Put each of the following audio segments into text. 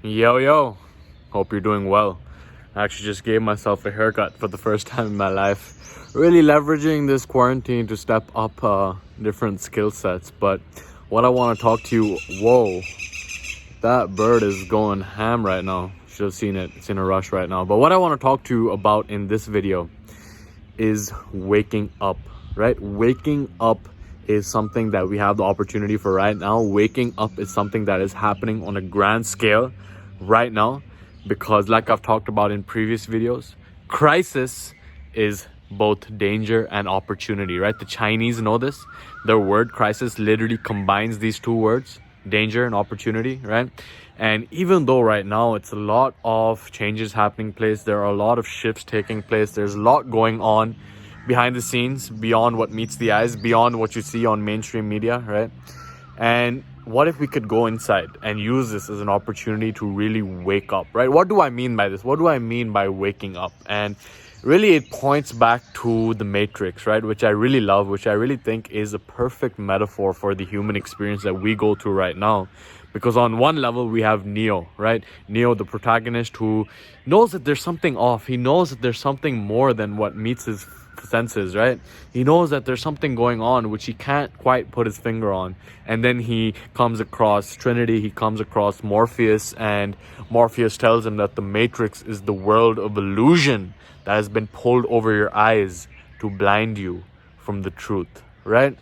Yo, hope you're doing well. I actually just gave myself a haircut for the first time in my life. Really leveraging this quarantine to step up different skill sets. But what I want to talk to you, whoa, that bird is going ham right now. Should have seen it. It's in a rush right now. But what I want to talk to you about in this video is waking up, right? Waking up is something that we have the opportunity for right now. Waking up is something that is happening on a grand scale right now, because like I've talked about in previous videos, crisis is both danger and opportunity, right? The Chinese know this. Their word crisis literally combines these two words, danger and opportunity, right? And even though right now it's a lot of changes happening place, there are a lot of shifts taking place, there's a lot going on behind the scenes, beyond what meets the eyes, beyond what you see on mainstream media, right? And what if we could go inside and use this as an opportunity to really wake up, right? What do I mean by this? What do I mean by waking up? And really it points back to the Matrix, right? Which I really love, which I really think is a perfect metaphor for the human experience that we go through right now. Because on one level we have Neo, right? Neo, the protagonist, who knows that there's something off. He knows that there's something more than what meets his senses, right? He knows that there's something going on which he can't quite put his finger on. And then he comes across Trinity, he comes across Morpheus, and Morpheus tells him that the Matrix is the world of illusion that has been pulled over your eyes to blind you from the truth, right?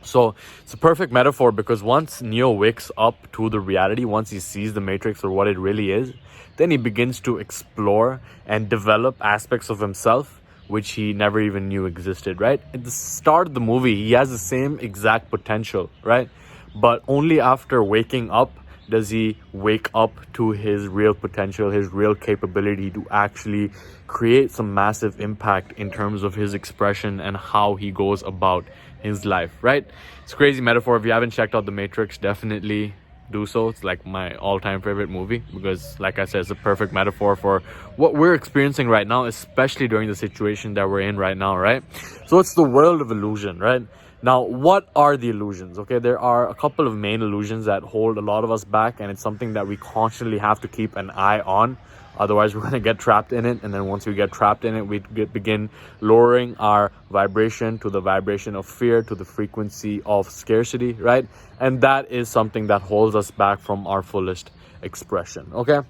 So it's a perfect metaphor, because once Neo wakes up to the reality, once he sees the Matrix for what it really is, then he begins to explore and develop aspects of himself which he never even knew existed, right? At the start of the movie, he has the same exact potential, right? But only after waking up does he wake up to his real potential, his real capability to actually create some massive impact in terms of his expression and how he goes about his life, right? It's a crazy metaphor. If you haven't checked out The Matrix, definitely do so. It's like my all-time favorite movie, because like I said, it's a perfect metaphor for what we're experiencing right now, especially during the situation that we're in right now, right? So it's the world of illusion, right? Now, what are the illusions? Okay, there are a couple of main illusions that hold a lot of us back, and it's something that we constantly have to keep an eye on. Otherwise, we're going to get trapped in it. And then once we get trapped in it, we begin lowering our vibration to the vibration of fear, to the frequency of scarcity, right? And that is something that holds us back from our fullest expression, okay?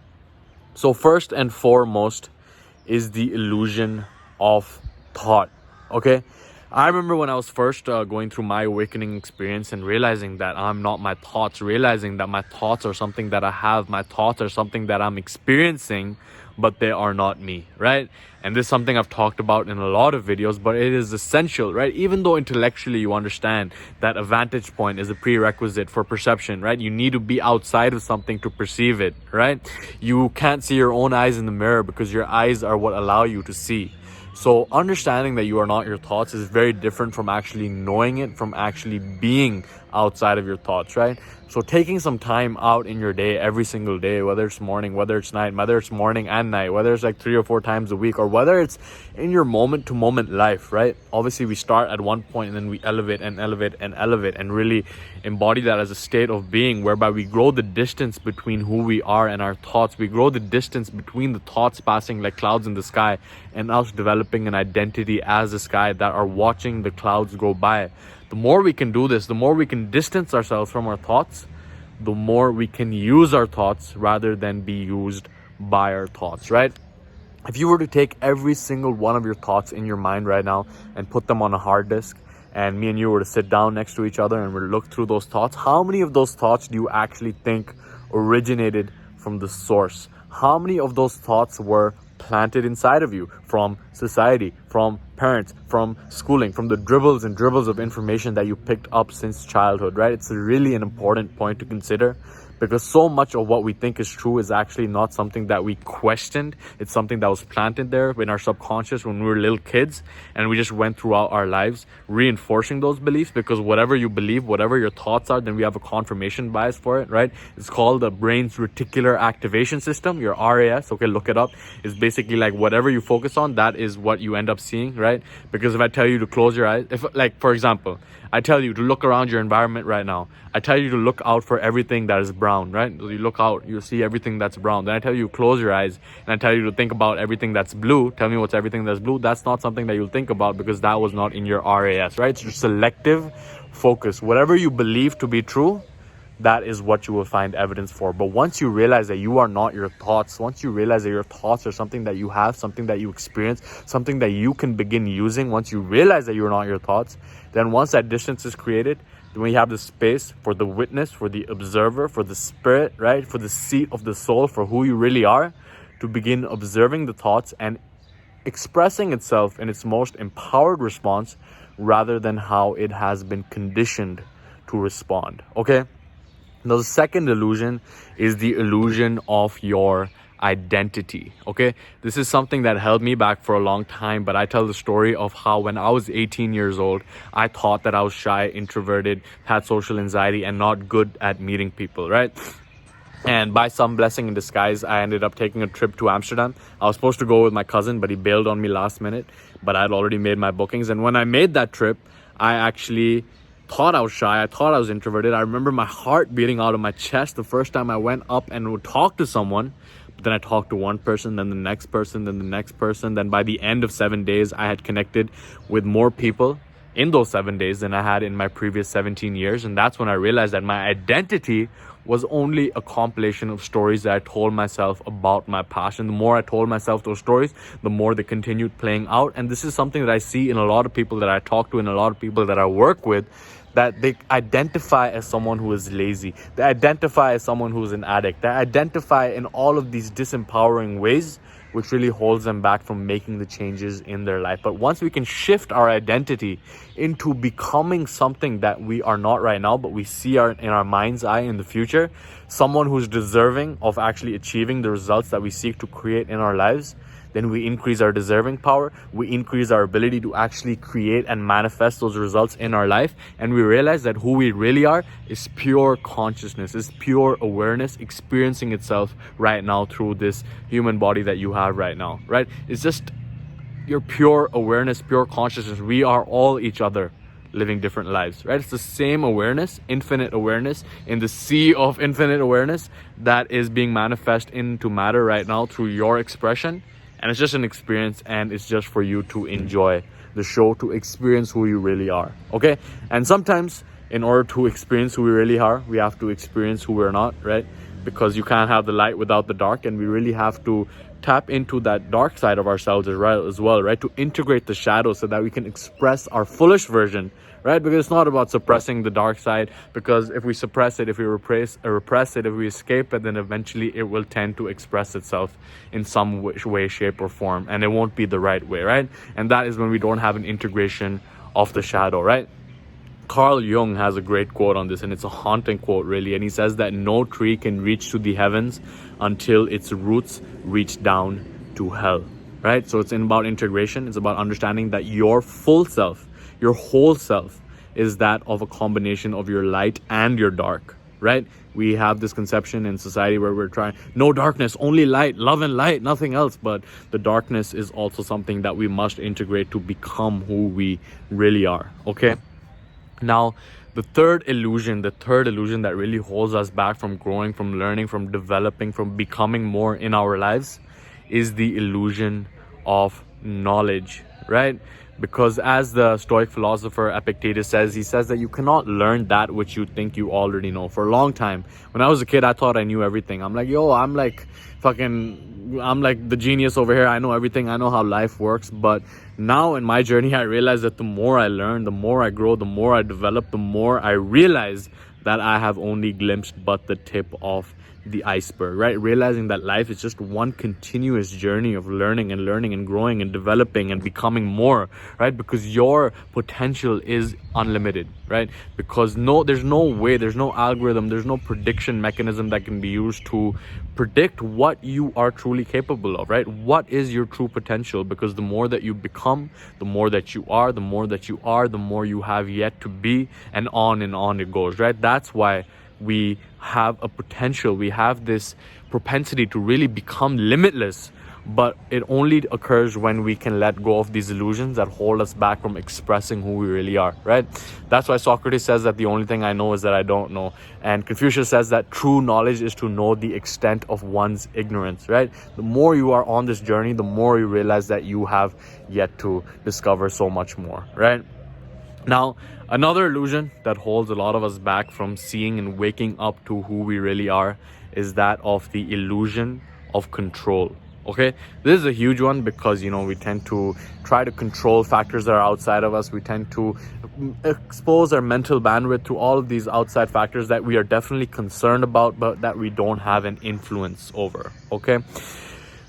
So first and foremost is the illusion of thought, okay? I remember when I was first going through my awakening experience and realizing that I'm not my thoughts, realizing that my thoughts are something that I have, my thoughts are something that I'm experiencing, but they are not me, right? And this is something I've talked about in a lot of videos, but it is essential, right? Even though intellectually you understand that a vantage point is a prerequisite for perception, right? You need to be outside of something to perceive it, right? You can't see your own eyes in the mirror because your eyes are what allow you to see. So understanding that you are not your thoughts is very different from actually knowing it, from actually being outside of your thoughts, right? So taking some time out in your day, every single day, whether it's morning, whether it's night, whether it's morning and night, whether it's like 3 or 4 times a week, or whether it's in your moment to moment life, right? Obviously we start at one point and then we elevate and elevate and elevate and really embody that as a state of being, whereby we grow the distance between who we are and our thoughts. We grow the distance between the thoughts passing like clouds in the sky and us developing an identity as the sky that are watching the clouds go by. The more we can do this, the more we can distance ourselves from our thoughts, the more we can use our thoughts rather than be used by our thoughts, right? If you were to take every single one of your thoughts in your mind right now and put them on a hard disk, and me and you were to sit down next to each other and we look through those thoughts, how many of those thoughts do you actually think originated from the source? How many of those thoughts were planted inside of you from society, from parents, from schooling, from the dribbles and dribbles of information that you picked up since childhood, right? It's really an important point to consider, because so much of what we think is true is actually not something that we questioned. It's something that was planted there in our subconscious when we were little kids, and we just went throughout our lives reinforcing those beliefs, because whatever you believe, whatever your thoughts are, then we have a confirmation bias for it, right? It's called the brain's reticular activation system, your RAS. Okay, look it up. It's basically like whatever you focus on, that is what you end up seeing, right? Because if I tell you to close your eyes, if, like, for example, I tell you to look around your environment right now. I tell you to look out for everything that is brown, right? So you look out, you see everything that's brown. Then I tell you close your eyes, and I tell you to think about everything that's blue. Tell me what's everything that's blue. That's not something that you'll think about because that was not in your RAS, right? It's your selective focus. Whatever you believe to be true, that is what you will find evidence for. But once you realize that you are not your thoughts, once you realize that your thoughts are something that you have, something that you experience, something that you can begin using, once you realize that you're not your thoughts, then once that distance is created, then we have the space for the witness, for the observer, for the spirit, right? For the seat of the soul, for who you really are, to begin observing the thoughts and expressing itself in its most empowered response rather than how it has been conditioned to respond, okay? Now, the second illusion is the illusion of your identity, okay? This is something that held me back for a long time, but I tell the story of how when I was 18 years old, I thought that I was shy, introverted, had social anxiety, and not good at meeting people, right? And by some blessing in disguise, I ended up taking a trip to Amsterdam. I was supposed to go with my cousin, but he bailed on me last minute, but I had already made my bookings. And when I made that trip, I actually thought I was shy. I thought I was introverted. I remember my heart beating out of my chest the first time I went up and would talk to someone. But then I talked to one person, then the next person, then the next person. Then by the end of 7 days, I had connected with more people in those 7 days than I had in my previous 17 years. And that's when I realized that my identity was only a compilation of stories that I told myself about my past. And the more I told myself those stories, the more they continued playing out. And this is something that I see in a lot of people that I talk to and a lot of people that I work with, that they identify as someone who is lazy. They identify as someone who's an addict. They identify in all of these disempowering ways, which really holds them back from making the changes in their life. But once we can shift our identity into becoming something that we are not right now, but we see in our mind's eye in the future, someone who's deserving of actually achieving the results that we seek to create in our lives, then we increase our deserving power, we increase our ability to actually create and manifest those results in our life, and we realize that who we really are is pure consciousness, is pure awareness experiencing itself right now through this human body that you have right now, right? It's just your pure awareness, pure consciousness. We are all each other living different lives, right? It's the same awareness, infinite awareness in the sea of infinite awareness that is being manifest into matter right now through your expression. And it's just an experience, and it's just for you to enjoy the show, to experience who you really are, okay? And sometimes in order to experience who we really are, we have to experience who we're not, right? Because you can't have the light without the dark, and we really have to tap into that dark side of ourselves as well, right? To integrate the shadow so that we can express our fullest version, right? Because it's not about suppressing the dark side, because if we suppress it, if we repress it, if we escape it, then eventually it will tend to express itself in some way, shape, or form, and it won't be the right way, right? And that is when we don't have an integration of the shadow, right? Carl Jung has a great quote on this, and it's a haunting quote, really. And he says that no tree can reach to the heavens until its roots reach down to hell, right? So it's about integration. It's about understanding that your full self, your whole self, is that of a combination of your light and your dark, right? We have this conception in society where we're trying, no darkness, only light, love and light, nothing else. But the darkness is also something that we must integrate to become who we really are, okay? Now, the third illusion that really holds us back from growing, from learning, from developing, from becoming more in our lives is the illusion of knowledge, right? Because as the Stoic philosopher Epictetus says, he says that you cannot learn that which you think you already know. For a long time, when I was a kid, I thought I knew everything. I'm like, yo, I'm like the genius over here. I know everything. I know how life works. But now in my journey, I realize that the more I learn, the more I grow, the more I develop, the more I realize that I have only glimpsed but the tip of the iceberg, right? Realizing that life is just one continuous journey of learning and growing and developing and becoming more, right? Because your potential is unlimited, right? Because there's no way, there's no algorithm, there's no prediction mechanism that can be used to predict what you are truly capable of, right? What is your true potential? Because the more that you become, the more that you are, the more that you are, the more you have yet to be, and on it goes, right? That's why we have a potential, we have this propensity to really become limitless, but it only occurs when we can let go of these illusions that hold us back from expressing who we really are, right? That's why Socrates says that the only thing I know is that I don't know, and Confucius says that true knowledge is to know the extent of one's ignorance, right? The more you are on this journey, the more you realize that you have yet to discover so much more, right? Now, another illusion that holds a lot of us back from seeing and waking up to who we really are is that of the illusion of control. Okay, this is a huge one because, you know, we tend to try to control factors that are outside of us. We tend to expose our mental bandwidth to all of these outside factors that we are definitely concerned about, but that we don't have an influence over. Okay.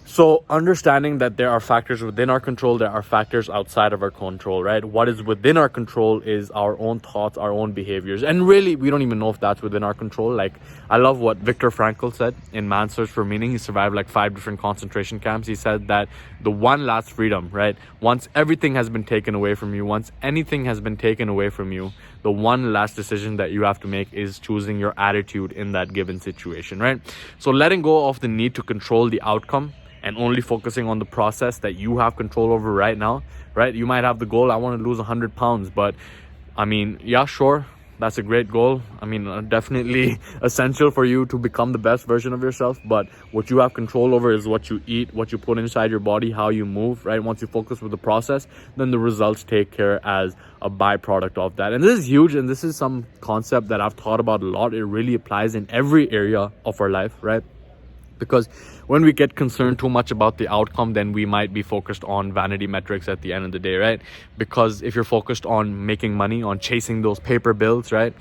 So understanding that there are factors within our control, there are factors outside of our control, right? What is within our control is our own thoughts, our own behaviors. And really, we don't even know if that's within our control. Like, I love what Viktor Frankl said in Man's Search for Meaning. He survived like 5 different concentration camps. He said that the one last freedom, right? Once everything has been taken away from you, once anything has been taken away from you, the one last decision that you have to make is choosing your attitude in that given situation, right? So letting go of the need to control the outcome and only focusing on the process that you have control over right now, right? You might have the goal, I want to lose 100 pounds, but I mean, yeah, sure, that's a great goal. I mean, definitely essential for you to become the best version of yourself, but what you have control over is what you eat, what you put inside your body, how you move, right? Once you focus with the process, then the results take care as a byproduct of that. And this is huge, and this is some concept that I've thought about a lot. It really applies in every area of our life, right? Because when we get concerned too much about the outcome, then we might be focused on vanity metrics at the end of the day, right? Because if you're focused on making money, on chasing those paper bills, right,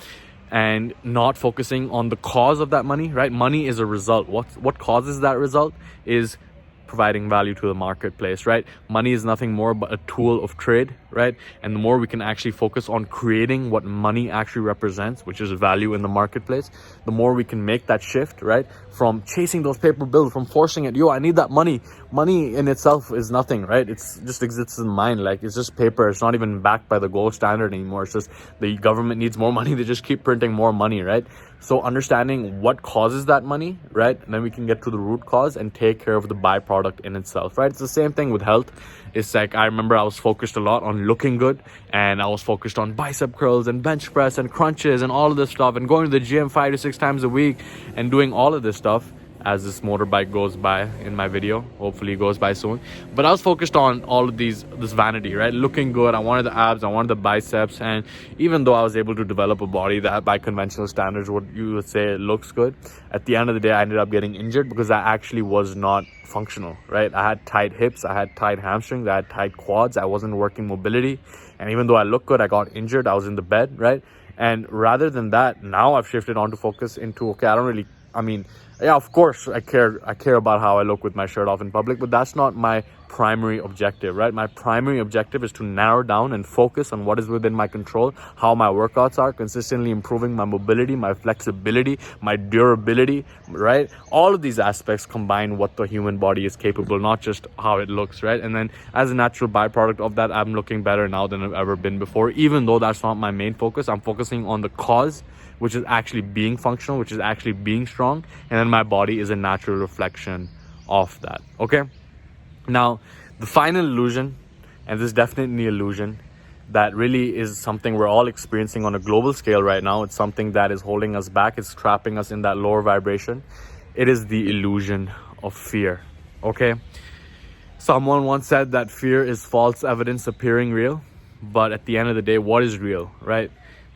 and not focusing on the cause of that money, right? Money is a result. What causes that result is providing value to the marketplace, right? Money is nothing more but a tool of trade, right? And the more we can actually focus on creating what money actually represents, which is value in the marketplace, the more we can make that shift, right? From chasing those paper bills, from forcing it. Yo, I need that money. Money in itself is nothing, right? It's just exists in the mind. Like, it's just paper. It's not even backed by the gold standard anymore. It's just the government needs more money. They just keep printing more money, right? So understanding what causes that money, right? And then we can get to the root cause and take care of the byproduct in itself, right? It's the same thing with health. It's like, I remember I was focused a lot on looking good, and I was focused on bicep curls and bench press and crunches and all of this stuff, and going to the gym 5 to 6 times a week and doing all of this stuff as this motorbike goes by in my video. Hopefully it goes by soon. But I was focused on all of this vanity, right? Looking good. I wanted the abs, I wanted the biceps, and even though I was able to develop a body that by conventional standards what you would say it looks good, at the end of the day I ended up getting injured because I actually was not functional, right? I had tight hips, I had tight hamstrings, I had tight quads, I wasn't working mobility, and even though I looked good, I got injured. I was in the bed, right? And rather than that, now I've shifted on to focus into, okay, yeah, of course I care about how I look with my shirt off in public, but that's not my primary objective, right? My primary objective is to narrow down and focus on what is within my control, how my workouts are, consistently improving my mobility, my flexibility, my durability, right? All of these aspects combine what the human body is capable, not just how it looks, right? And then as a natural byproduct of that, I'm looking better now than I've ever been before. Even though that's not my main focus, I'm focusing on the cause, which is actually being functional, which is actually being strong, and then my body is a natural reflection of that. Okay, now the final illusion, and this is definitely an illusion that really is something we're all experiencing on a global scale right now. It's something that is holding us back. It's trapping us in that lower vibration. It is the illusion of fear. Okay, someone once said that fear is false evidence appearing real, but at the end of the day, what is real, right?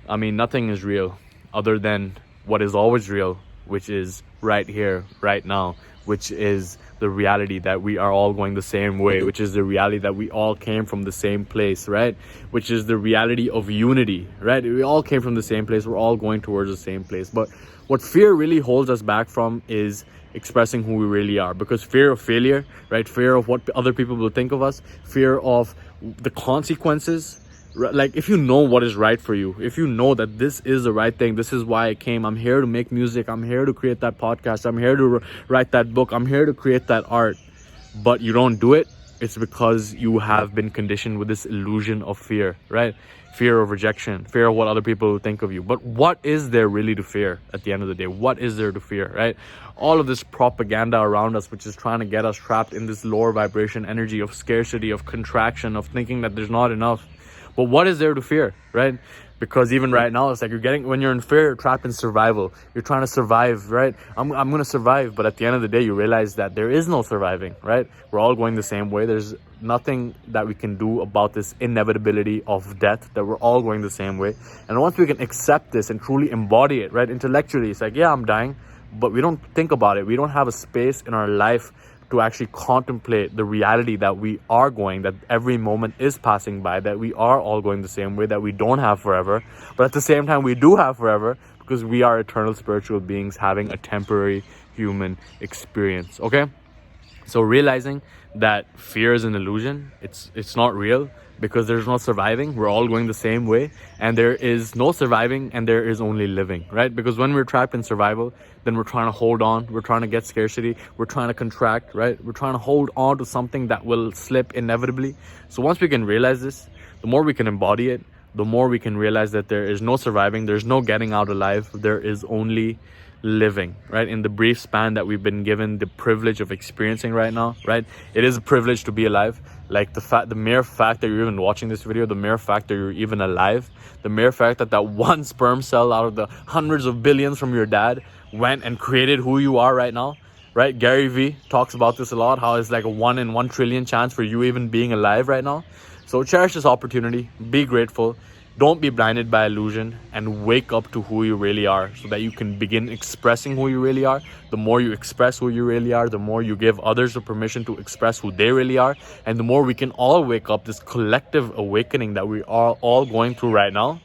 I mean, nothing is real other than what is always real, which is right here, right now, which is the reality that we are all going the same way, which is the reality that we all came from the same place, right? Which is the reality of unity, right? We all came from the same place. We're all going towards the same place. But what fear really holds us back from is expressing who we really are, because fear of failure, right? Fear of what other people will think of us, fear of the consequences. Like, if you know what is right for you, if you know that this is the right thing, this is why I came, I'm here to make music, I'm here to create that podcast, I'm here to write that book, I'm here to create that art, but you don't do it, it's because you have been conditioned with this illusion of fear, right? fear of rejection, fear of what other people will think of you. But what is there really to fear at the end of the day? What is there to fear, right? All of this propaganda around us, which is trying to get us trapped in this lower vibration energy of scarcity, of contraction, of thinking that there's not enough. But what is there to fear, right? Because even right now, it's like when you're in fear, you're trapped in survival. You're trying to survive, right? I'm going to survive. But at the end of the day, you realize that there is no surviving, right? We're all going the same way. There's nothing that we can do about this inevitability of death, that we're all going the same way. And once we can accept this and truly embody it, right? Intellectually, it's like, yeah, I'm dying, but we don't think about it. We don't have a space in our life to actually contemplate the reality that we are going, that every moment is passing by, that we are all going the same way, that we don't have forever. But at the same time, we do have forever, because we are eternal spiritual beings having a temporary human experience, okay? So realizing that fear is an illusion, it's not real, because there's no surviving. We're all going the same way, and there is no surviving and there is only living, right? Because when we're trapped in survival, then we're trying to hold on, we're trying to get scarcity, we're trying to contract, right? We're trying to hold on to something that will slip inevitably. So once we can realize this, the more we can embody it, the more we can realize that there is no surviving, there's no getting out alive, there is only living, right? In the brief span that we've been given the privilege of experiencing right now, right? It is a privilege to be alive. Like the mere fact that you're even watching this video, the mere fact that you're even alive, the mere fact that that one sperm cell out of the hundreds of billions from your dad went and created who you are right now, right? Gary Vee talks about this a lot, how it's like a 1 in 1 trillion chance for you even being alive right now. So cherish this opportunity, be grateful. Don't be blinded by illusion, and wake up to who you really are, so that you can begin expressing who you really are. The more you express who you really are, the more you give others the permission to express who they really are. And the more we can all wake up, this collective awakening that we are all going through right now,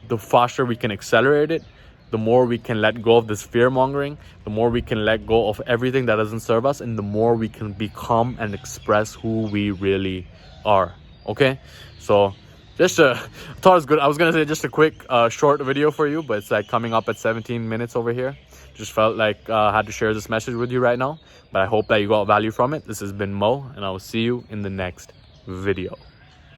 the faster we can accelerate it, the more we can let go of this fear mongering, the more we can let go of everything that doesn't serve us, and the more we can become and express who we really are. Okay? So I thought it was good. I was gonna say just a quick short video for you, but it's like coming up at 17 minutes over here. Just felt like I had to share this message with you right now, but I hope that you got value from it. This has been Mo, and I will see you in the next video.